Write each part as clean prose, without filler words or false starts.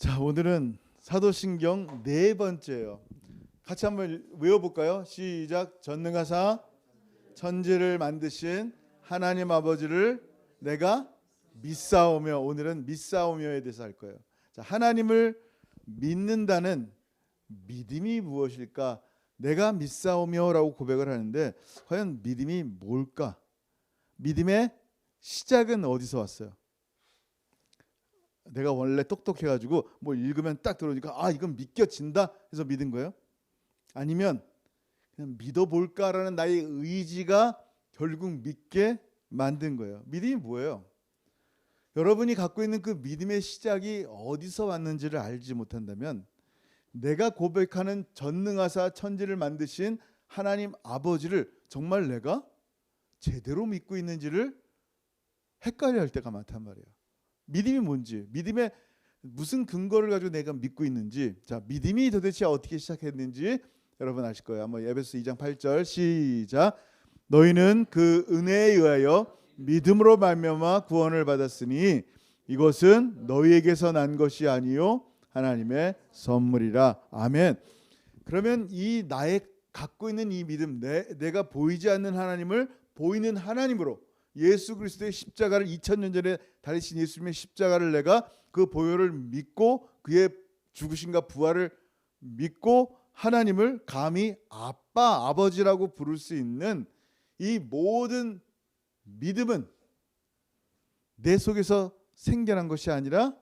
자, 오늘은 사도신경 네 번째예요. 같이 한번 외워볼까요? 시작. 전능하사 천지를 만드신 하나님 아버지를 내가 믿사오며. 오늘은 믿사오며에 대해서 할 거예요. 자, 하나님을 믿는다는 믿음이 무엇일까? 내가 믿사오며라고 고백을 하는데 과연 믿음이 뭘까? 믿음의 시작은 어디서 왔어요? 내가 원래 똑똑해가지고 뭘 읽으면 딱 들어오니까 이건 믿겨진다 해서 믿은 거예요? 아니면 그냥 믿어볼까라는 나의 의지가 결국 믿게 만든 거예요? 믿음이 뭐예요? 여러분이 갖고 있는 그 믿음의 시작이 어디서 왔는지를 알지 못한다면 내가 고백하는 전능하사 천지를 만드신 하나님 아버지를 정말 내가 제대로 믿고 있는지를 헷갈려 할 때가 많단 말이에요. 믿음이 뭔지, 믿음의 무슨 근거를 가지고 내가 믿고 있는지, 자, 믿음이 도대체 어떻게 시작했는지 여러분 아실 거예요. 한번 에베소 2장 8절 시작. 너희는 그 은혜에 의하여 믿음으로 말미암아 구원을 받았으니 이것은 너희에게서 난 것이 아니요 하나님의 선물이라. 아멘. 그러면 이 나의 갖고 있는 이 믿음, 내가 보이지 않는 하나님을 보이는 하나님으로, 예수 그리스도의 십자가를 2000년 전에 달리신 예수님의 십자가를 내가 그 보혈을 믿고 그의 죽으심과 부활을 믿고 하나님을 감히 아빠, 아버지라고 부를 수 있는 이 모든 믿음은 내 속에서 생겨난 것이 아니라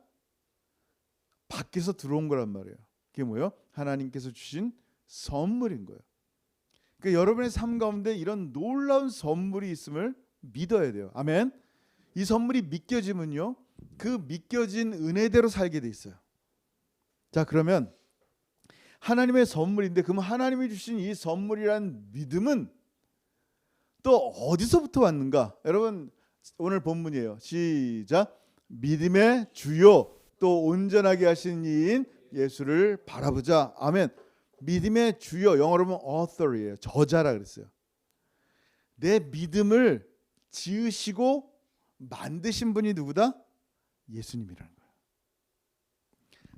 밖에서 들어온 거란 말이에요. 그게 뭐예요? 하나님께서 주신 선물인 거예요. 그러니까 여러분의 삶 가운데 이런 놀라운 선물이 있음을 믿어야 돼요. 아멘. 이 선물이 믿겨지면요, 그 믿겨진 은혜대로 살게 돼 있어요. 자, 그러면 하나님의 선물인데, 그럼 하나님이 주신 이 선물이란 믿음은 또 어디서부터 왔는가? 여러분 오늘 본문이에요. 시작. 믿음의 주요 또 온전하게 하신 이인 예수를 바라보자. 아멘. 믿음의 주요, 영어로 보면 author이에요. 저자라 그랬어요. 내 믿음을 지으시고 만드신 분이 누구다? 예수님이라는 거예요.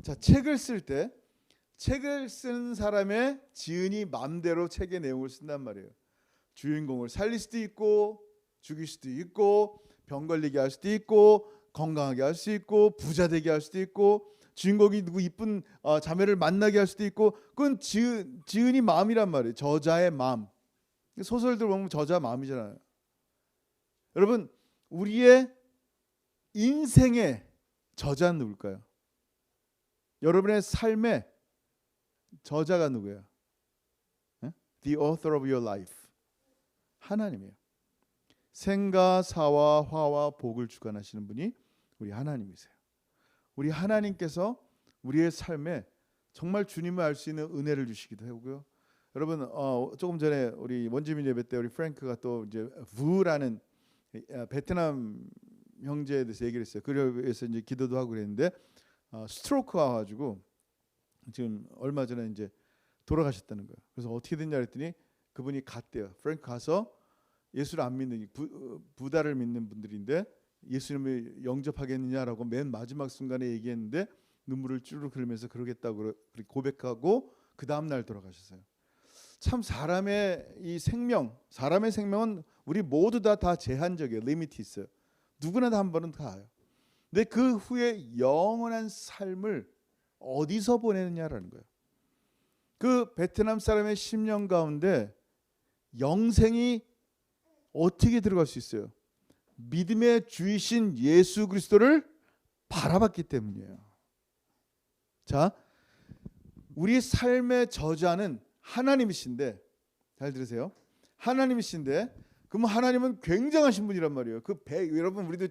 자, 책을 쓸 때 책을 쓴 사람의 지은이 마음대로 책의 내용을 쓴단 말이에요. 주인공을 살릴 수도 있고 죽일 수도 있고 병 걸리게 할 수도 있고 건강하게 할 수 있고 부자 되게 할 수도 있고 주인공이 누구 이쁜 자매를 만나게 할 수도 있고, 그건 지은이 마음이란 말이에요. 저자의 마음. 소설들 보면 저자 마음이잖아요. 여러분, 우리의 인생의 저자는 누굴까요? 여러분의 삶의 저자가 누구예요? The author of your life. 하나님이에요. 생과 사와 화와 복을 주관하시는 분이 우리 하나님이세요. 우리 하나님께서 우리의 삶에 정말 주님을 알 수 있는 은혜를 주시기도 하고요. 여러분 조금 전에 우리 원주민 예배 때 우리 프랭크가 또 이제 부라는 베트남 형제에 대해서 얘기를 했어요. 그래서 이제 기도도 하고 그랬는데 스트로크가 와가지고 지금 얼마 전에 이제 돌아가셨다는 거예요. 그래서 어떻게 됐냐 그랬더니 그분이 갔대요. 프랭크 가서 예수를 안 믿는 부다를 믿는 분들인데 예수님을 영접하겠느냐라고 맨 마지막 순간에 얘기했는데 눈물을 쭈르륵 흘리면서 그러겠다고 고백하고 그 다음 날 돌아가셨어요. 참 사람의 이 생명, 사람의 생명은 우리 모두 다 제한적이에요. 리미트 있어요. 누구나 다 한 번은 가요. 근데 그 후에 영원한 삶을 어디서 보내느냐라는 거예요. 그 베트남 사람의 10년 가운데 영생이 어떻게 들어갈 수 있어요? 믿음의 주이신 예수 그리스도를 바라봤기 때문이에요. 자, 우리 삶의 저자는 하나님이신데, 잘 들으세요. 하나님이신데, 그럼 하나님은 굉장하신 분이란 말이에요. 여러분 우리도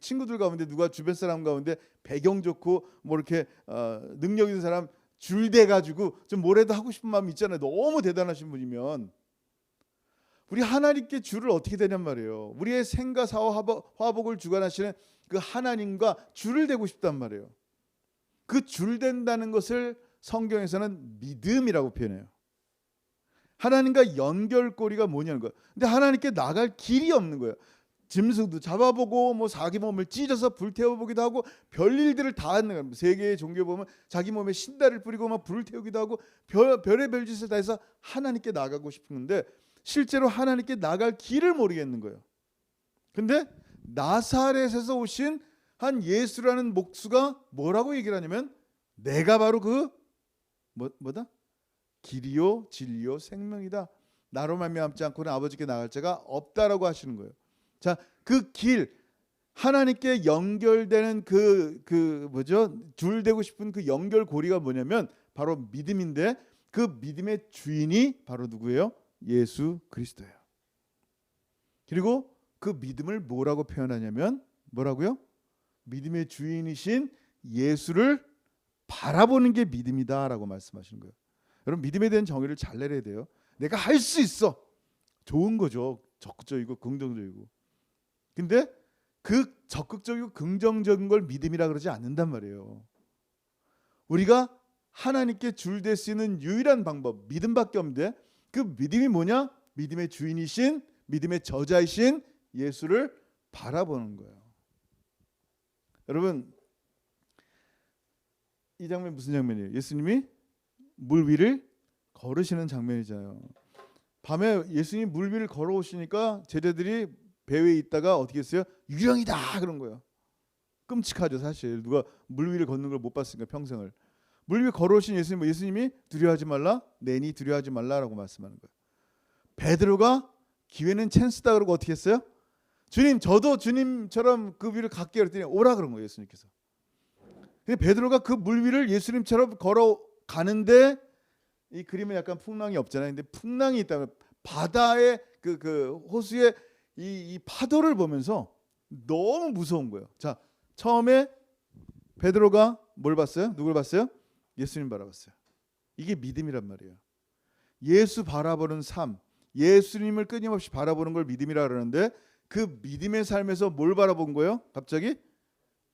친구들 가운데 누가 주변 사람 가운데 배경 좋고 뭐 이렇게 능력 있는 사람 줄대 가지고 좀 뭐라도 하고 싶은 마음이 있잖아요. 너무 대단하신 분이면 우리 하나님께 줄을 어떻게 대냔 말이에요. 우리의 생과 사와 화복을 주관하시는 그 하나님과 줄을 대고 싶단 말이에요. 그 줄 댄다는 것을 성경에서는 믿음이라고 표현해요. 하나님과 연결고리가 뭐냐는 거예요. 근데 하나님께 나갈 길이 없는 거예요. 짐승도 잡아보고 뭐 자기 몸을 찢어서 불태워보기도 하고 별일들을 다 하는 거예요. 세계의 종교 보면 자기 몸에 신다를 뿌리고 막 불을 태우기도 하고 별의별 짓을 다 해서 하나님께 나가고 싶은데 실제로 하나님께 나갈 길을 모르겠는 거예요. 근데 나사렛에서 오신 한 예수라는 목수가 뭐라고 얘기를 하냐면 내가 바로 그 뭐다? 길이요 진리요 생명이다. 나로 말미암지 않고는 아버지께 나갈 자가 없다라고 하시는 거예요. 자, 그 길, 하나님께 연결되는 그 뭐죠? 줄되고 싶은 그 연결고리가 뭐냐면 바로 믿음인데 그 믿음의 주인이 바로 누구예요? 예수 그리스도예요. 그리고 그 믿음을 뭐라고 표현하냐면 뭐라고요? 믿음의 주인이신 예수를 바라보는 게 믿음이다라고 말씀하시는 거예요. 여러분 믿음에 대한 정의를 잘 내려야 돼요. 내가 할 수 있어. 좋은 거죠. 적극적이고 긍정적이고. 근데 그 적극적이고 긍정적인 걸 믿음이라 그러지 않는단 말이에요. 우리가 하나님께 줄댈 수 있는 유일한 방법 믿음밖에 없는데 그 믿음이 뭐냐? 믿음의 주인이신 믿음의 저자이신 예수를 바라보는 거예요. 여러분 이 장면 무슨 장면이에요? 예수님이 물 위를 걸으시는 장면이잖아요. 밤에 예수님이 물 위를 걸어오시니까 제자들이 배 위에 있다가 어떻게 했어요? 유령이다 그런 거예요. 끔찍하죠 사실. 누가 물 위를 걷는 걸 못 봤으니까 평생을. 물 위에 걸어오신 예수님이 두려워하지 말라, 내니 두려워하지 말라라고 말씀하는 거예요. 베드로가 기회는 찬스다 그러고 어떻게 했어요? 주님 저도 주님처럼 그 위를 갈게요 그랬더니 오라 그런 거예요 예수님께서. 근데 베드로가 그 물 위를 예수님처럼 걸어가는데 이 그림에 약간 풍랑이 없잖아요. 근데 풍랑이 있다면 바다의 그 호수의 이 파도를 보면서 너무 무서운 거예요. 자, 처음에 베드로가 뭘 봤어요? 누굴 봤어요? 예수님 바라봤어요. 이게 믿음이란 말이에요. 예수 바라보는 삶, 예수님을 끊임없이 바라보는 걸 믿음이라 그러는데 그 믿음의 삶에서 뭘 바라본 거예요? 갑자기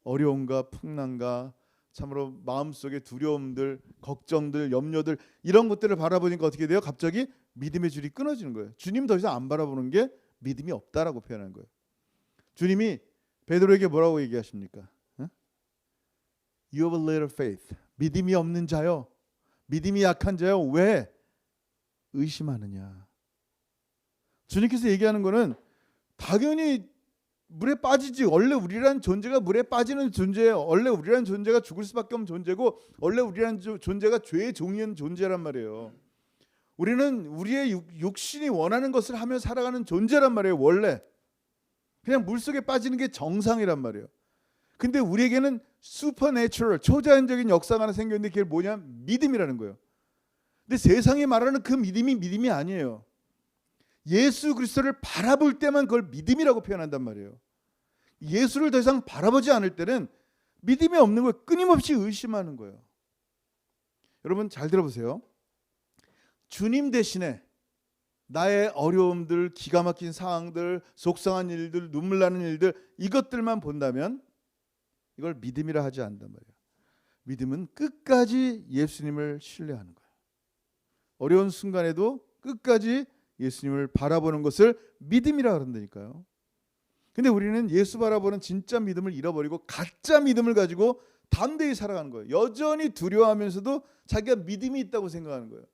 어려움과 풍랑과 참으로 마음속의 두려움들, 걱정들, 염려들 이런 것들을 바라보니까 어떻게 돼요? 갑자기 믿음의 줄이 끊어지는 거예요. 주님 더 이상 안 바라보는 게 믿음이 없다라고 표현한 거예요. 주님이 베드로에게 뭐라고 얘기하십니까? You have a little faith. 믿음이 없는 자요. 믿음이 약한 자요. 왜 의심하느냐? 주님께서 얘기하는 거는 당연히 물에 빠지지. 원래 우리라는 존재가 물에 빠지는 존재예요. 원래 우리라는 존재가 죽을 수밖에 없는 존재고 원래 우리라는 존재가 죄의 종이는 존재란 말이에요. 우리는 우리의 육신이 원하는 것을 하며 살아가는 존재란 말이에요. 원래 그냥 물속에 빠지는 게 정상이란 말이에요. 근데 우리에게는 슈퍼내추럴 초자연적인 역사가 하나 생겼는데 그게 뭐냐? 믿음이라는 거예요. 근데 세상이 말하는 그 믿음이 아니에요. 예수 그리스도를 바라볼 때만 그걸 믿음이라고 표현한단 말이에요. 예수를 더 이상 바라보지 않을 때는 믿음이 없는 거예요. 끊임없이 의심하는 거예요. 여러분 잘 들어보세요. 주님 대신에 나의 어려움들, 기가 막힌 상황들, 속상한 일들, 눈물 나는 일들 이것들만 본다면 이걸 믿음이라 하지 않는단 말이에요. 믿음은 끝까지 예수님을 신뢰하는 거예요. 어려운 순간에도 끝까지 예수님을 바라보는 것을 믿음이라 그런다니까요. 근데 우리는 예수 바라보는 진짜 믿음을 잃어버리고 가짜 믿음을 가지고 담대히 살아가는 거예요. 여전히 두려워하면서도 자기가 믿음이 있다고 생각하는 거예요.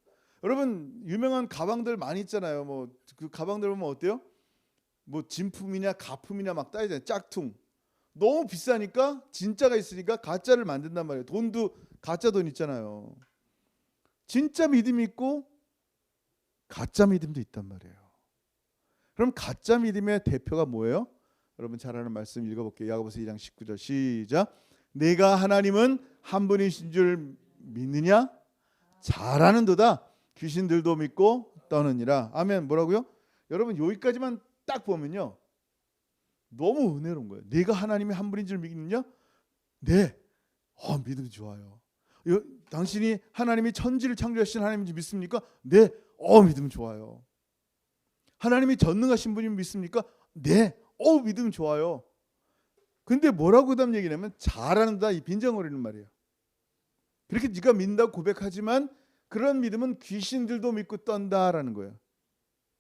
여러분 유명한 가방들 많이 있잖아요. 뭐 그 가방들 보면 어때요? 뭐 진품이냐 가품이냐 막 따지잖아요. 짝퉁. 너무 비싸니까 진짜가 있으니까 가짜를 만든단 말이에요. 돈도 가짜 돈 있잖아요. 진짜 믿음이 있고 가짜 믿음도 있단 말이에요. 그럼 가짜 믿음의 대표가 뭐예요? 여러분 잘 아는 말씀 읽어볼게요. 야고보서 2장 19절 시작. 내가 하나님은 한 분이신 줄 믿느냐? 잘 아는도다. 귀신들도 믿고 떠느니라. 아멘. 뭐라고요? 여러분 여기까지만 딱 보면요. 너무 은혜로운 거예요. 내가 하나님이 한 분인 줄 믿느냐? 네. 믿음이 좋아요. 당신이 하나님이 천지를 창조하신 하나님인지 믿습니까? 네. 믿음 좋아요. 하나님이 전능하신 분이면 믿습니까? 네. 믿음 좋아요. 근데 뭐라고 그다음 얘기냐면 잘하는다 이 빈정거리는 말이에요. 그렇게 네가 믿는다고 고백하지만 그런 믿음은 귀신들도 믿고 떤다라는 거예요.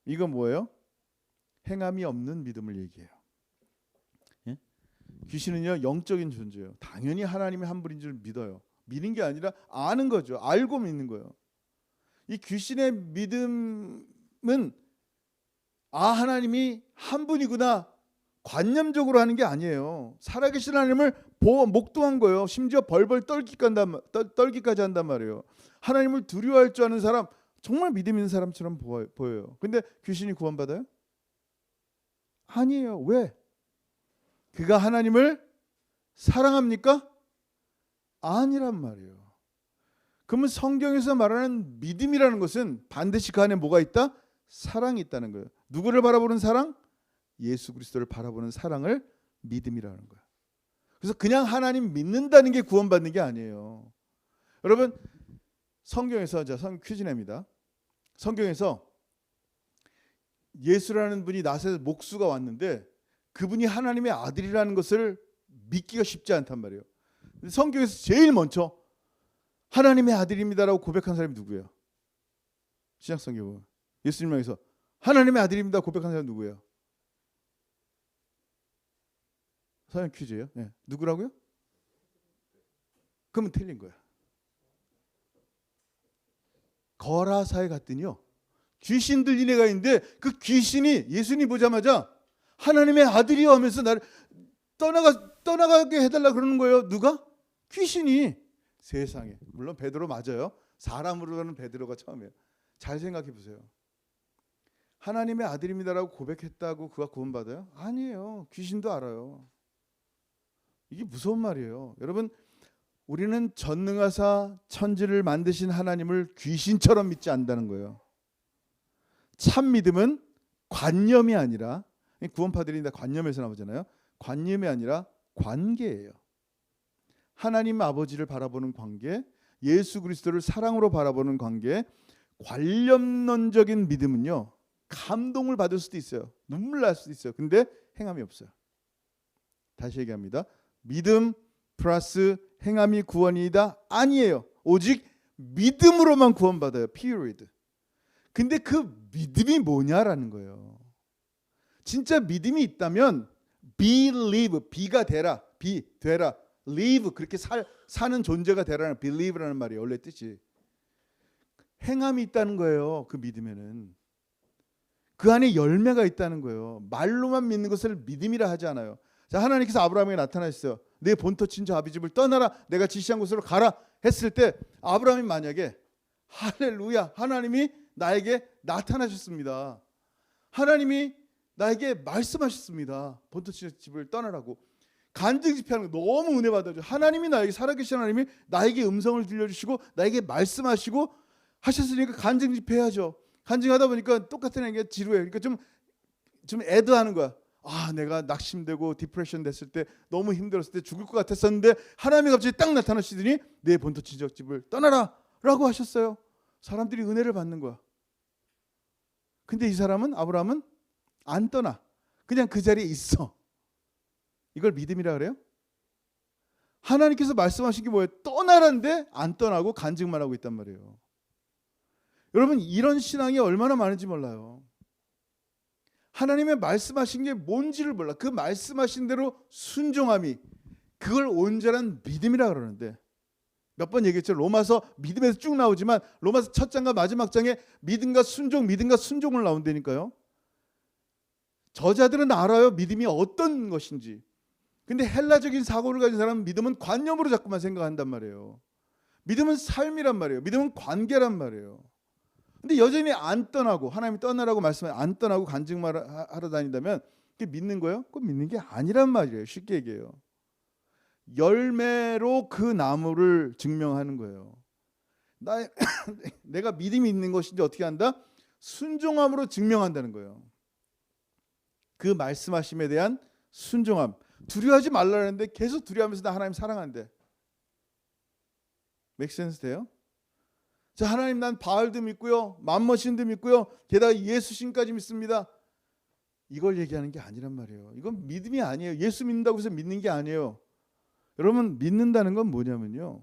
이거 뭐예요? 행함이 없는 믿음을 얘기해요. 귀신은요 영적인 존재예요. 당연히 하나님이 한 분인 줄 믿어요. 믿는 게 아니라 아는 거죠. 알고 믿는 거예요. 이 귀신의 믿음은 하나님이 한 분이구나 관념적으로 하는 게 아니에요. 살아계신 하나님을 목도한 거예요. 심지어 벌벌 떨기까지 한단 말이에요. 하나님을 두려워할 줄 아는 사람, 정말 믿음 있는 사람처럼 보여요. 근데 귀신이 구원받아요? 아니에요. 왜? 그가 하나님을 사랑합니까? 아니란 말이에요. 그러면 성경에서 말하는 믿음이라는 것은 반드시 그 안에 뭐가 있다? 사랑이 있다는 거예요. 누구를 바라보는 사랑? 예수 그리스도를 바라보는 사랑을 믿음이라는 거예요. 그래서 그냥 하나님 믿는다는 게 구원받는 게 아니에요. 여러분 성경에서 퀴즈 냅니다. 성경에서 예수라는 분이 나사렛 목수가 왔는데 그분이 하나님의 아들이라는 것을 믿기가 쉽지 않단 말이에요. 성경에서 제일 먼저 하나님의 아들입니다라고 고백한 사람이 누구예요? 신약성경 보면 예수님에서 하나님의 아들입니다 고백한 사람이 누구예요? 서양 퀴즈예요. 네. 누구라고요? 그러면 틀린 거야. 거라사에 갔더니요 귀신 들린 애가 있는데 그 귀신이 예수님 보자마자 하나님의 아들이요 하면서 나를 떠나가게 해달라 그러는 거예요. 누가? 귀신이. 세상에. 물론 베드로 맞아요. 사람으로는 베드로가 처음이에요. 잘 생각해 보세요. 하나님의 아들입니다라고 고백했다고 그가 구원받아요? 아니에요. 귀신도 알아요. 이게 무서운 말이에요. 여러분 우리는 전능하사 천지를 만드신 하나님을 귀신처럼 믿지 않는다는 거예요. 참 믿음은 관념이 아니라, 구원파들이 다 관념에서 나오잖아요. 관념이 아니라 관계예요. 하나님 아버지를 바라보는 관계, 예수 그리스도를 사랑으로 바라보는 관계, 관념론적인 믿음은요 감동을 받을 수도 있어요. 눈물 날 수도 있어요. 근데 행함이 없어요. 다시 얘기합니다. 믿음 플러스 행함이 구원이다? 아니에요. 오직 믿음으로만 구원받아요. period. 근데 그 믿음이 뭐냐라는 거예요. 진짜 믿음이 있다면 believe, B가 되라, B 되라, live 그렇게 사는 존재가 되라는 believe라는 말이에요. 원래 뜻이. 행함이 있다는 거예요. 그 믿음에는. 그 안에 열매가 있다는 거예요. 말로만 믿는 것을 믿음이라 하지 않아요. 자, 하나님께서 아브라함에게 나타나셨어요. 내 본토 친척 아비 집을 떠나라. 내가 지시한 곳으로 가라 했을 때 아브라함이 만약에 할렐루야 하나님이 나에게 나타나셨습니다. 하나님이 나에게 말씀하셨습니다. 본토 친척 집을 떠나라고. 간증 집회하는 거 너무 은혜 받아줘. 하나님이 나에게 살아계신 하나님이 나에게 음성을 들려주시고 나에게 말씀하시고 하셨으니까 간증 집회해야죠. 간증하다 보니까 똑같은 얘기가 지루해. 그러니까 좀 애드하는 거야. 내가 낙심되고 디프레션 됐을 때 너무 힘들었을 때 죽을 것 같았었는데 하나님이 갑자기 딱 나타나시더니 내 본토 친척 집을 떠나라 라고 하셨어요. 사람들이 은혜를 받는 거야. 근데 이 사람은 아브라함은 안 떠나. 그냥 그 자리에 있어. 이걸 믿음이라 그래요? 하나님께서 말씀하신 게 뭐예요? 떠나라는데 안 떠나고 간증만 하고 있단 말이에요. 여러분 이런 신앙이 얼마나 많은지 몰라요. 하나님의 말씀하신 게 뭔지를 몰라. 그 말씀하신 대로 순종함이 그걸 온전한 믿음이라 그러는데 몇 번 얘기했죠. 로마서 믿음에서 쭉 나오지만 로마서 첫 장과 마지막 장에 믿음과 순종을 나온다니까요. 저자들은 알아요. 믿음이 어떤 것인지. 근데 헬라적인 사고를 가진 사람은 믿음은 관념으로 자꾸만 생각한단 말이에요. 믿음은 삶이란 말이에요. 믿음은 관계란 말이에요. 근데 여전히 안 떠나고 하나님이 떠나라고 말씀하면 안 떠나고 간증만 하러 다닌다면 그게 믿는 거예요? 그거 믿는 게 아니란 말이에요. 쉽게 얘기해요. 열매로 그 나무를 증명하는 거예요. 내가 믿음이 있는 것인지 어떻게 한다? 순종함으로 증명한다는 거예요. 그 말씀하심에 대한 순종함. 두려워하지 말라는데 계속 두려워하면서 나 하나님 사랑한대. make sense 돼요? 자, 하나님 난 바알도 믿고요. 맘머신도 믿고요. 게다가 예수신까지 믿습니다. 이걸 얘기하는 게 아니란 말이에요. 이건 믿음이 아니에요. 예수 믿는다고 해서 믿는 게 아니에요. 여러분 믿는다는 건 뭐냐면요.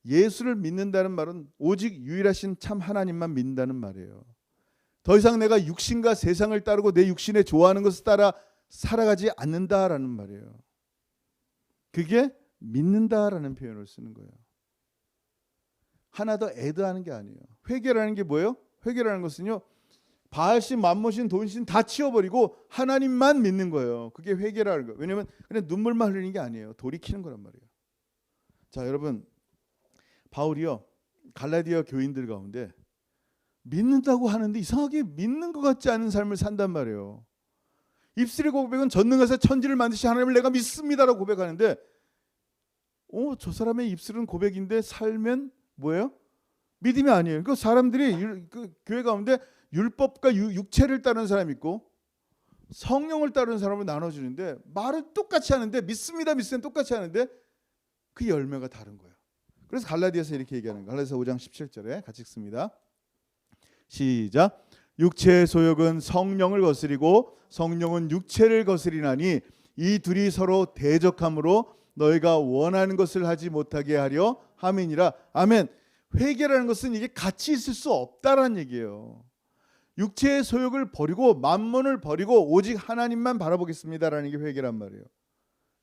예수를 믿는다는 말은 오직 유일하신 참 하나님만 믿는다는 말이에요. 더 이상 내가 육신과 세상을 따르고 내 육신에 좋아하는 것을 따라 살아가지 않는다라는 말이에요. 그게 믿는다라는 표현을 쓰는 거예요. 하나 더 애드하는 게 아니에요. 회개라는 게 뭐예요? 회개라는 것은요, 바알신, 만모신, 돈신 다 치워버리고 하나님만 믿는 거예요. 그게 회개라는 거예요. 왜냐하면 그냥 눈물만 흘리는 게 아니에요. 돌이키는 거란 말이에요. 자, 여러분, 바울이요 갈라디아 교인들 가운데 믿는다고 하는데 이상하게 믿는 것 같지 않은 삶을 산단 말이에요. 입술의 고백은 전능하사 천지를 만드신 하나님을 내가 믿습니다라고 고백하는데, 저 사람의 입술은 고백인데 삶은 뭐예요? 믿음이 아니에요. 그 사람들이 그 교회 가운데 율법과 육체를 따르는 사람이 있고 성령을 따르는 사람을 나눠주는데, 말을 똑같이 하는데 믿습니다 똑같이 하는데 그 열매가 다른 거예요. 그래서 갈라디아서 이렇게 얘기하는 거예요. 갈라디아서 5장 17절에 같이 읽습니다. 시작. 육체의 소욕은 성령을 거스리고 성령은 육체를 거스리나니 이 둘이 서로 대적함으로 너희가 원하는 것을 하지 못하게 하려 함이니라. 아멘. 회개라는 것은 이게 같이 있을 수 없다라는 얘기예요. 육체의 소욕을 버리고 만몬을 버리고 오직 하나님만 바라보겠습니다라는 게 회개란 말이에요.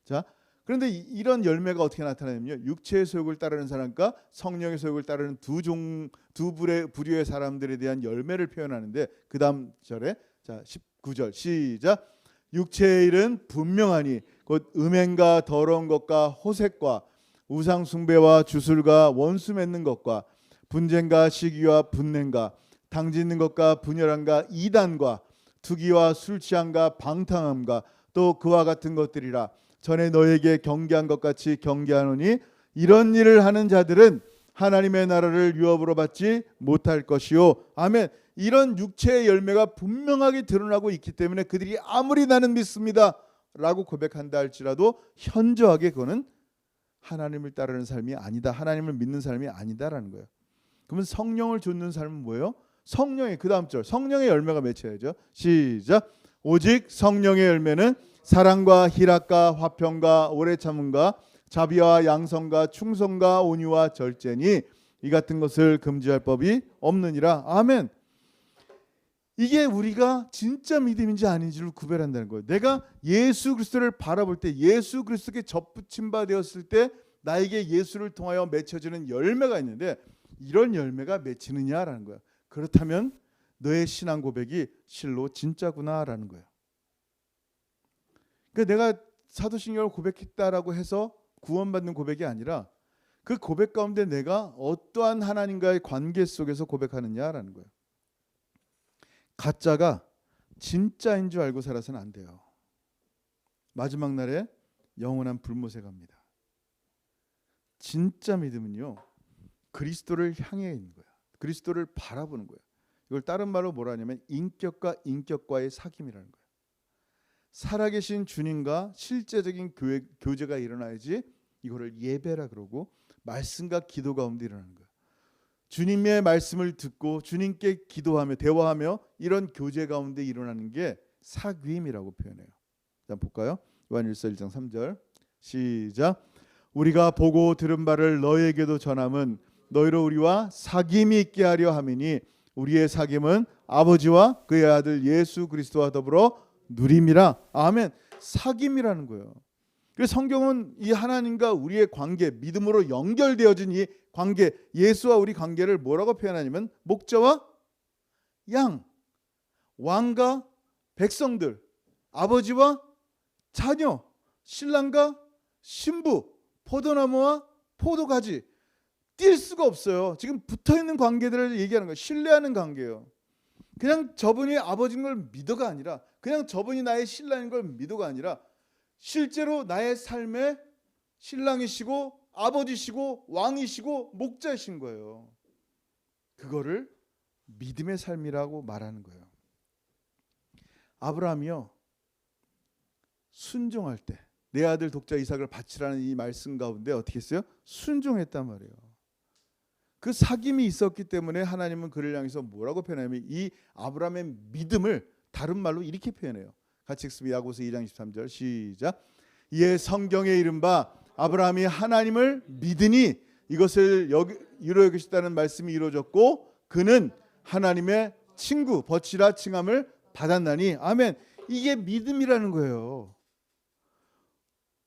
자, 그런데 이런 열매가 어떻게 나타나냐면요, 육체의 소욕을 따르는 사람과 성령의 소욕을 따르는 두 부류의 사람들에 대한 열매를 표현하는데, 그 다음 절에 자 19절 시작. 육체의 일은 분명하니 곧 음행과 더러운 것과 호색과 우상 숭배와 주술과 원수 맺는 것과 분쟁과 시기와 분냉과 당짓는 것과 분열함과 이단과 투기와 술 취함과 방탕함과 또 그와 같은 것들이라. 전에 너에게 경계한 것 같이 경계하노니 이런 일을 하는 자들은 하나님의 나라를 유업으로 받지 못할 것이요. 아멘. 이런 육체의 열매가 분명하게 드러나고 있기 때문에 그들이 아무리 나는 믿습니다 라고 고백한다 할지라도 현저하게 그거는 하나님을 따르는 삶이 아니다, 하나님을 믿는 삶이 아니다라는 거예요. 그러면 성령을 좇는 삶은 뭐예요? 성령의, 그 다음 절, 성령의 열매가 맺혀야죠. 시작. 오직 성령의 열매는 사랑과 희락과 화평과 오래 참음과 자비와 양성과 충성과 온유와 절제니 이 같은 것을 금지할 법이 없느니라. 아멘. 이게 우리가 진짜 믿음인지 아닌지를 구별한다는 거예요. 내가 예수 그리스도를 바라볼 때, 예수 그리스도께 접붙임 바 되었을 때 나에게 예수를 통하여 맺혀지는 열매가 있는데, 이런 열매가 맺히느냐라는 거예요. 그렇다면 너의 신앙 고백이 실로 진짜구나라는 거예요. 그러니까 내가 사도신경을 고백했다라고 해서 구원받는 고백이 아니라 그 고백 가운데 내가 어떠한 하나님과의 관계 속에서 고백하느냐라는 거예요. 가짜가 진짜인 줄 알고 살아서는 안 돼요. 마지막 날에 영원한 불못에 갑니다. 진짜 믿음은요, 그리스도를 향해 있는 거야. 그리스도를 바라보는 거예요. 이걸 다른 말로 뭐라 하냐면 인격과 인격과의 사귐이라는 거예요. 살아계신 주님과 실제적인 교제가 일어나야지 이거를 예배라 그러고 말씀과 기도 가운데 일어나는 거예요. 주님의 말씀을 듣고 주님께 기도하며 대화하며 이런 교제 가운데 일어나는 게 사귐이라고 표현해요. 자, 볼까요? 요한일서 1장 3절 시작. 우리가 보고 들은 바를 너희에게도 전함은 너희로 우리와 사귐이 있게 하려 함이니 우리의 사귐은 아버지와 그의 아들 예수 그리스도와 더불어 누림이라. 아멘. 사귐이라는 거예요. 그래서 성경은 이 하나님과 우리의 관계, 믿음으로 연결되어진 이 관계, 예수와 우리 관계를 뭐라고 표현하냐면 목자와 양, 왕과 백성들, 아버지와 자녀, 신랑과 신부, 포도나무와 포도가지, 뛸 수가 없어요. 지금 붙어있는 관계들을 얘기하는 거예요. 신뢰하는 관계예요. 그냥 저분이 아버지인 걸 믿어가 아니라, 그냥 저분이 나의 신랑인 걸 믿어가 아니라 실제로 나의 삶의 신랑이시고 아버지시고 왕이시고 목자이신 거예요. 그거를 믿음의 삶이라고 말하는 거예요. 아브라함이요, 순종할 때 내 아들 독자 이삭을 바치라는 이 말씀 가운데 어떻게 했어요? 순종했단 말이에요. 그 사귐이 있었기 때문에 하나님은 그를 향해서 뭐라고 표현하냐면 이 아브라함의 믿음을 다른 말로 이렇게 표현해요. 같이 읽습니다. 야고보서 2장 23절 시작. 이에 성경에 이른바 아브라함이 하나님을 믿으니 이것을 이루어 여기셨다는 말씀이 이루어졌고 그는 하나님의 친구 버치라 칭함을 받았나니. 아멘. 이게 믿음이라는 거예요.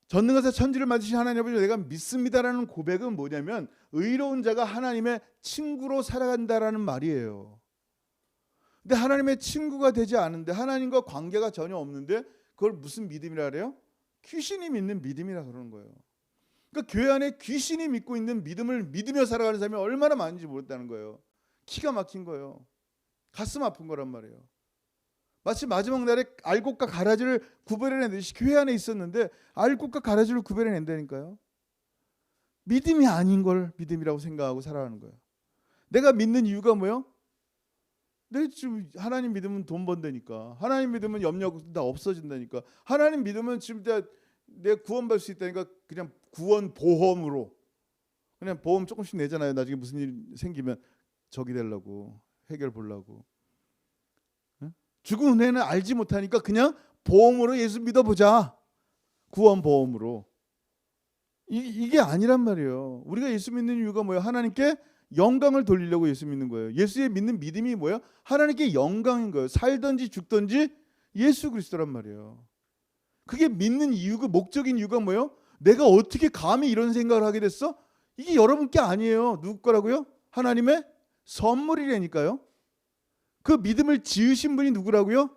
전능하사 천지를 만드신 하나님 아버지 내가 믿습니다라는 고백은 뭐냐면 의로운 자가 하나님의 친구로 살아간다라는 말이에요. 근데 하나님의 친구가 되지 않은데 하나님과 관계가 전혀 없는데 그걸 무슨 믿음이라 그래요? 귀신이 믿는 믿음이라 그러는 거예요. 그러니까 교회 안에 귀신이 믿고 있는 믿음을 믿으며 살아가는 사람이 얼마나 많은지 모른다는 거예요. 기가 막힌 거예요. 가슴 아픈 거란 말이에요. 마치 마지막 날에 알곡과 가라지를 구별해내듯이 교회 안에 있었는데 알곡과 가라지를 구별해낸다니까요. 믿음이 아닌 걸 믿음이라고 생각하고 살아가는 거예요. 내가 믿는 이유가 뭐예요? 내 지금 하나님 믿으면 돈 번다니까. 하나님 믿으면 염려가 다 없어진다니까. 하나님 믿으면 지금 내 구원받을 수 있다니까. 그냥 구원 보험으로 그냥 보험 조금씩 내잖아요. 나중에 무슨 일 생기면 적이 되려고 해결 보려고. 죽은 은혜는 알지 못하니까 그냥 보험으로 예수 믿어보자. 구원 보험으로. 이게 아니란 말이에요. 우리가 예수 믿는 이유가 뭐예요? 하나님께 영광을 돌리려고 예수 믿는 거예요. 예수의 믿는 믿음이 뭐예요? 하나님께 영광인 거예요. 살든지 죽든지 예수 그리스도란 말이에요. 그게 믿는 이유가 목적인 이유가 뭐예요? 내가 어떻게 감히 이런 생각을 하게 됐어? 이게 여러분께 아니에요. 누구 거라고요? 하나님의 선물이라니까요. 그 믿음을 지으신 분이 누구라고요?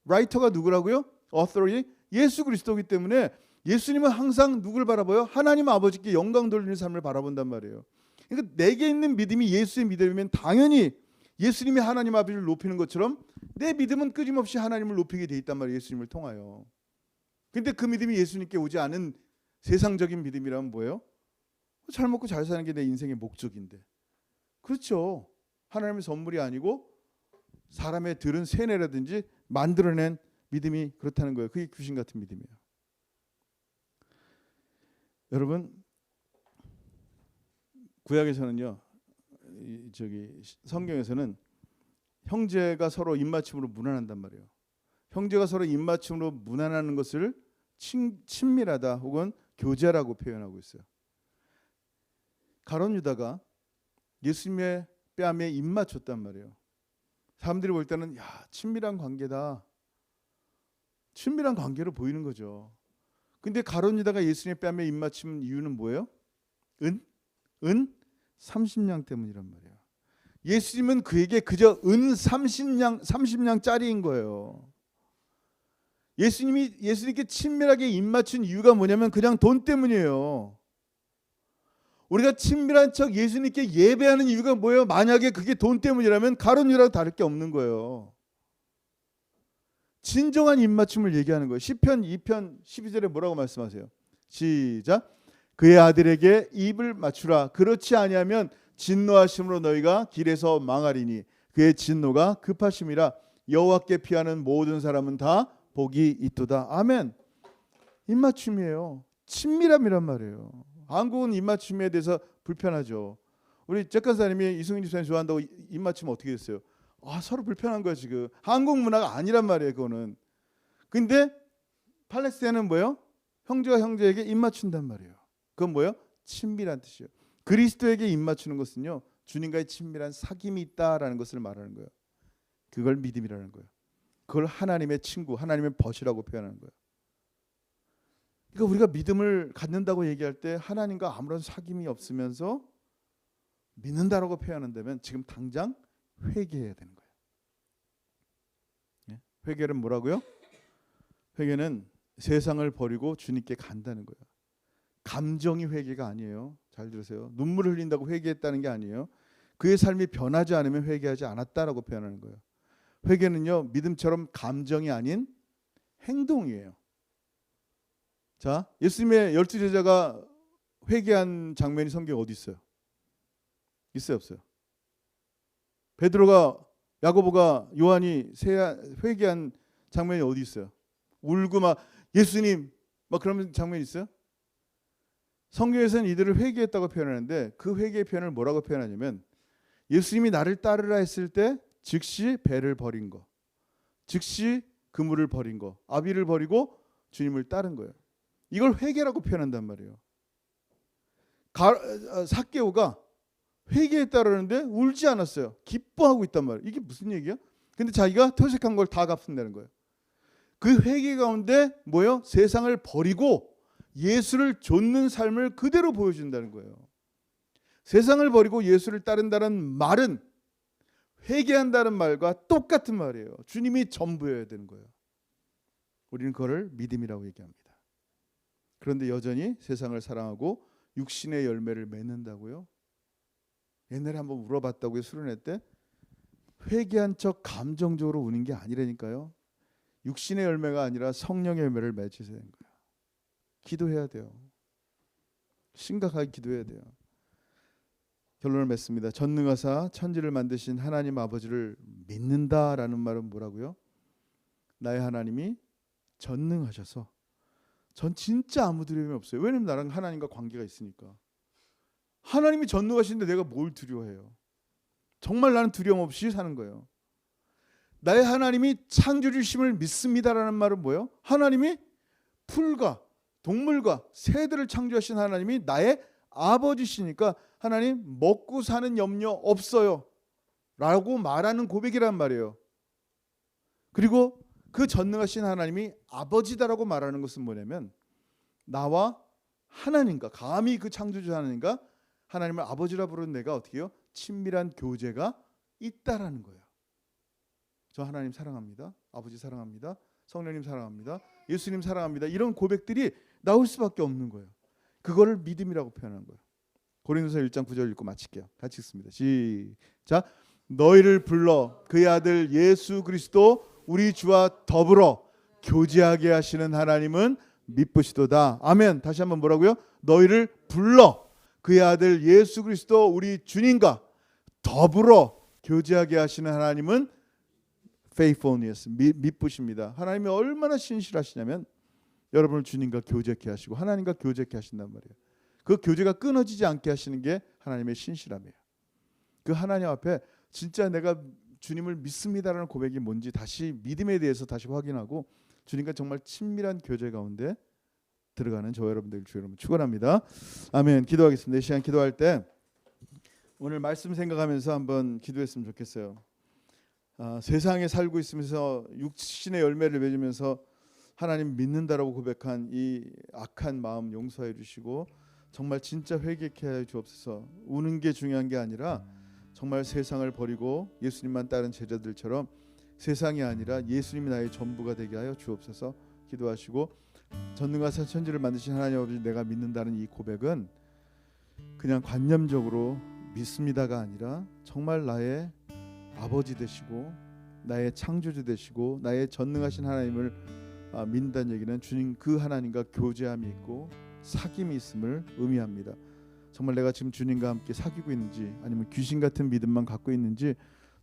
라이터가 누구라고요? author이 예수 그리스도이기 때문에 예수님은 항상 누굴 바라봐요? 하나님 아버지께 영광 돌리는 삶을 바라본단 말이에요. 그러니까 내게 있는 믿음이 예수의 믿음이면 당연히 예수님이 하나님 아버지를 높이는 것처럼 내 믿음은 끊임없이 하나님을 높이게 돼 있단 말이에요. 예수님을 통하여. 근데 그 믿음이 예수님께 오지 않은 세상적인 믿음이라면 뭐예요? 잘 먹고 잘 사는 게 내 인생의 목적인데. 그렇죠. 하나님의 선물이 아니고 사람의 들은 세뇌라든지 만들어낸 믿음이 그렇다는 거예요. 그게 귀신 같은 믿음이에요. 여러분 구약에서는요, 성경에서는 형제가 서로 입맞춤으로 문안한단 말이에요. 형제가 서로 입맞춤으로 문안하는 것을 친밀하다 혹은 교제라고 표현하고 있어요. 가룟 유다가 예수님의 뺨에 입맞췄단 말이에요. 사람들이 볼 때는 야 친밀한 관계다. 친밀한 관계로 보이는 거죠. 근데 가룟 유다가 예수님의 뺨에 입맞춘 이유는 뭐예요? 은 30냥 때문이란 말이에요. 예수님은 그에게 그저 은 30냥짜리인 거예요. 예수님께 친밀하게 입맞춘 이유가 뭐냐면 그냥 돈 때문이에요. 우리가 친밀한 척 예수님께 예배하는 이유가 뭐예요? 만약에 그게 돈 때문이라면 가룟 유다랑 다를 게 없는 거예요. 진정한 입맞춤을 얘기하는 거예요. 시편 2편 12절에 뭐라고 말씀하세요? 시작. 그의 아들에게 입을 맞추라. 그렇지 아니하면 진노하심으로 너희가 길에서 망하리니 그의 진노가 급하심이라. 여호와께 피하는 모든 사람은 다 복이 있도다. 아멘. 입맞춤이에요. 친밀함이란 말이에요. 한국은 입맞춤에 대해서 불편하죠. 우리 잭간사님이 이승윤 집사님 좋아한다고 입맞춤 어떻게 됐어요? 서로 불편한 거야 지금. 한국 문화가 아니란 말이에요 그거는. 근데 팔레스타인은 뭐예요? 형제가 형제에게 입맞춘단 말이에요. 그건 뭐예요? 친밀한 뜻이에요. 그리스도에게 입맞추는 것은요 주님과의 친밀한 사귐이 있다라는 것을 말하는 거예요. 그걸 믿음이라는 거예요. 그걸 하나님의 친구, 하나님의 벗이라고 표현하는 거예요. 그러니까 우리가 믿음을 갖는다고 얘기할 때 하나님과 아무런 사귐이 없으면서 믿는다라고 표현한다면 지금 당장 회개해야 되는 거예요. 회개는 뭐라고요? 회개는 세상을 버리고 주님께 간다는 거예요. 감정이 회개가 아니에요. 잘 들으세요. 눈물을 흘린다고 회개했다는 게 아니에요. 그의 삶이 변하지 않으면 회개하지 않았다라고 표현하는 거예요. 회개는요 믿음처럼 감정이 아닌 행동이에요. 자, 예수님의 12제자가 회개한 장면이 성경에 어디 있어요? 있어요 없어요? 베드로가 야고보가 요한이 회개한 장면이 어디 있어요? 울고 막 예수님 막 그런 장면이 있어요? 성경에서는 이들을 회개했다고 표현하는데 그 회개의 표현을 뭐라고 표현하냐면 예수님이 나를 따르라 했을 때 즉시 배를 버린 거, 즉시 그물을 버린 거, 아비를 버리고 주님을 따른 거예요. 이걸 회개라고 표현한단 말이에요. 삭개오가 회개했다라는데 울지 않았어요. 기뻐하고 있단 말이에요. 이게 무슨 얘기야? 근데 자기가 토색한 걸 다 갚는다는 거예요. 그 회개 가운데 뭐예요? 세상을 버리고 예수를 좇는 삶을 그대로 보여준다는 거예요. 세상을 버리고 예수를 따른다는 말은 회개한다는 말과 똑같은 말이에요. 주님이 전부여야 되는 거예요. 우리는 그거를 믿음이라고 얘기합니다. 그런데 여전히 세상을 사랑하고 육신의 열매를 맺는다고요? 옛날에 한번 물어봤다고요. 수련회 때 회개한 척 감정적으로 우는 게 아니라니까요. 육신의 열매가 아니라 성령의 열매를 맺으셔야 되는 거예요. 기도해야 돼요. 심각하게 기도해야 돼요. 결론을 맺습니다. 전능하사 천지를 만드신 하나님 아버지를 믿는다라는 말은 뭐라고요? 나의 하나님이 전능하셔서 전 진짜 아무 두려움이 없어요. 왜냐면 나랑 하나님과 관계가 있으니까. 하나님이 전능하신데 내가 뭘 두려워해요? 정말 나는 두려움 없이 사는 거예요. 나의 하나님이 창조주심을 믿습니다라는 말은 뭐예요? 하나님이 풀과 동물과 새들을 창조하신 하나님이 나의 아버지시니까 하나님 먹고 사는 염려 없어요 라고 말하는 고백이란 말이에요. 그리고 그 전능하신 하나님이 아버지다라고 말하는 것은 뭐냐면 나와 하나님과 감히 그 창조주 하나님과 하나님을 아버지라 부르는 내가 어떻게 해요? 친밀한 교제가 있다라는 거예요. 저 하나님 사랑합니다. 아버지 사랑합니다. 성령님 사랑합니다. 예수님 사랑합니다. 이런 고백들이 나올 수밖에 없는 거예요. 그거를 믿음이라고 표현한 거예요. 고린도서 1장 9절 읽고 마칠게요. 같이 읽습니다. 시작. 너희를 불러 그의 아들 예수 그리스도 우리 주와 더불어 교제하게 하시는 하나님은 미쁘시도다. 아멘. 다시 한번 뭐라고요? 너희를 불러 그의 아들 예수 그리스도 우리 주님과 더불어 교제하게 하시는 하나님은 faithfulness, 미쁘십니다. 하나님이 얼마나 신실하시냐면 여러분을 주님과 교제케 하시고 하나님과 교제케 하신단 말이에요. 그 교제가 끊어지지 않게 하시는 게 하나님의 신실함이에요. 그 하나님 앞에 진짜 내가 주님을 믿습니다라는 고백이 뭔지 다시 믿음에 대해서 다시 확인하고 주님과 정말 친밀한 교제 가운데 들어가는 저 여러분들 주 여러분 축원합니다. 아멘. 기도하겠습니다. 이 시간 기도할 때 오늘 말씀 생각하면서 한번 기도했으면 좋겠어요. 세상에 살고 있으면서 육신의 열매를 맺으면서 하나님 믿는다라고 고백한 이 악한 마음 용서해 주시고 정말 진짜 회개케 해 주옵소서. 우는 게 중요한 게 아니라 정말 세상을 버리고 예수님만 따른 제자들처럼 세상이 아니라 예수님이 나의 전부가 되게 하여 주옵소서. 기도하시고 전능하사 천지를 만드신 하나님 아버지 내가 믿는다는 이 고백은 그냥 관념적으로 믿습니다가 아니라 정말 나의 아버지 되시고 나의 창조주 되시고 나의 전능하신 하나님을 믿는다는 얘기는 주님 그 하나님과 교제함이 있고 사귐이 있음을 의미합니다. 정말 내가 지금 주님과 함께 사귀고 있는지 아니면 귀신 같은 믿음만 갖고 있는지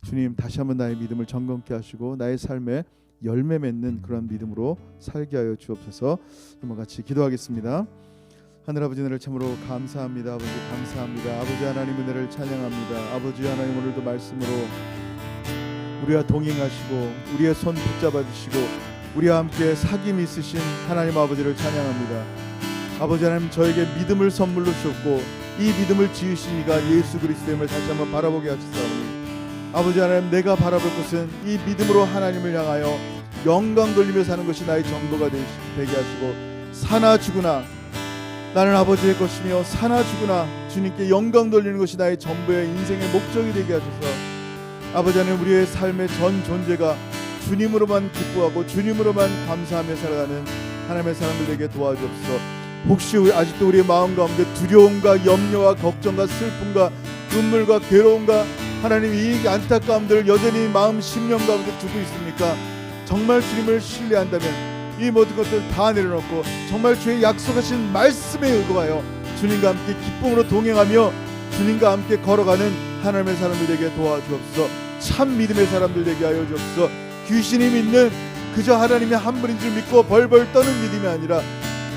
주님 다시 한번 나의 믿음을 점검케 하시고 나의 삶에 열매 맺는 그런 믿음으로 살게 하여 주옵소서. 한번 같이 기도하겠습니다. 하늘 아버지 은혜를 참으로 감사합니다. 아버지 감사합니다. 아버지 하나님 은혜를 찬양합니다. 아버지 하나님 오늘도 말씀으로 우리와 동행하시고 우리의 손 붙잡아 주시고 우리와 함께 사귐이 있으신 하나님 아버지를 찬양합니다. 아버지 하나님 저에게 믿음을 선물로 주셨고 이 믿음을 지으신 이가 예수 그리스도임을 다시 한번 바라보게 하셨사오니 아버지 하나님 내가 바라볼 것은 이 믿음으로 하나님을 향하여 영광 돌리며 사는 것이 나의 전부가 되게 하시고 사나 죽으나 나는 아버지의 것이며 사나 죽으나 주님께 영광 돌리는 것이 나의 전부의 인생의 목적이 되게 하셔서 아버지 하나님 우리의 삶의 전 존재가 주님으로만 기뻐하고 주님으로만 감사하며 살아가는 하나님의 사람들에게 도와주옵소서. 혹시 아직도 우리의 마음 가운데 두려움과 염려와 걱정과 슬픔과 눈물과 괴로움과 하나님 이 안타까움들을 여전히 마음 심령 가운데 두고 있습니까? 정말 주님을 신뢰한다면 이 모든 것들 다 내려놓고 정말 주의 약속하신 말씀에 의거하여 주님과 함께 기쁨으로 동행하며 주님과 함께 걸어가는 하나님의 사람들에게 도와주옵소서. 참 믿음의 사람들 되게 하여 주옵소서. 귀신이 믿는 그저 하나님의 한 분인 줄 믿고 벌벌 떠는 믿음이 아니라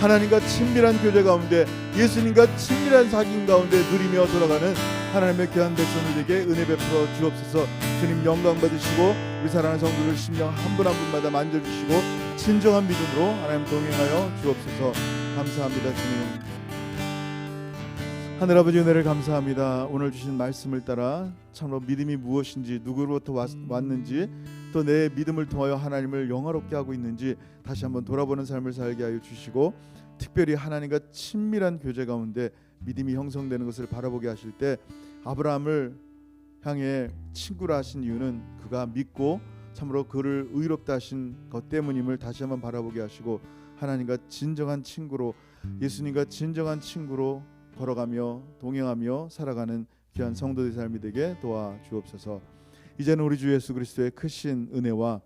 하나님과 친밀한 교제 가운데 예수님과 친밀한 사귐 가운데 누리며 돌아가는 하나님의 귀한 백성들에게 은혜 베풀어 주옵소서. 주님 영광 받으시고 우리 사랑하는 성도들 심령 한 분 한 분마다 만져주시고 진정한 믿음으로 하나님 동행하여 주옵소서. 감사합니다. 주님 하늘 아버지 은혜를 감사합니다. 오늘 주신 말씀을 따라 참으로 믿음이 무엇인지 누구로부터 왔는지 또 내 믿음을 통하여 하나님을 영화롭게 하고 있는지 다시 한번 돌아보는 삶을 살게 하여 주시고 특별히 하나님과 친밀한 교제 가운데 믿음이 형성되는 것을 바라보게 하실 때 아브라함을 향해 친구라 하신 이유는 그가 믿고 참으로 그를 의롭다 하신 것 때문임을 다시 한번 바라보게 하시고 하나님과 진정한 친구로 예수님과 진정한 친구로 걸어가며 동행하며 살아가는 귀한 성도의 삶이 되게 도와주옵소서. 이제는 우리 주 예수 그리스도의 크신 은혜와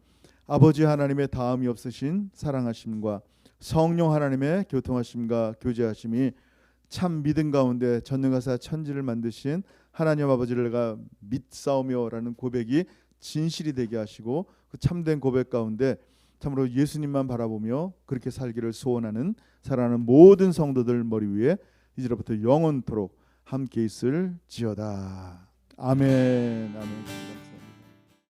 아버지 하나님의 다함이 없으신 사랑하심과 성령 하나님의 교통하심과 교제하심이 참 믿음 가운데 전능하사 천지를 만드신 하나님 아버지를 내가 믿사오며라는 고백이 진실이 되게 하시고 그 참된 고백 가운데 참으로 예수님만 바라보며 그렇게 살기를 소원하는 사랑하는 모든 성도들 머리 위에 이제로부터 영원토록 함께 있을지어다. 아멘. 아멘.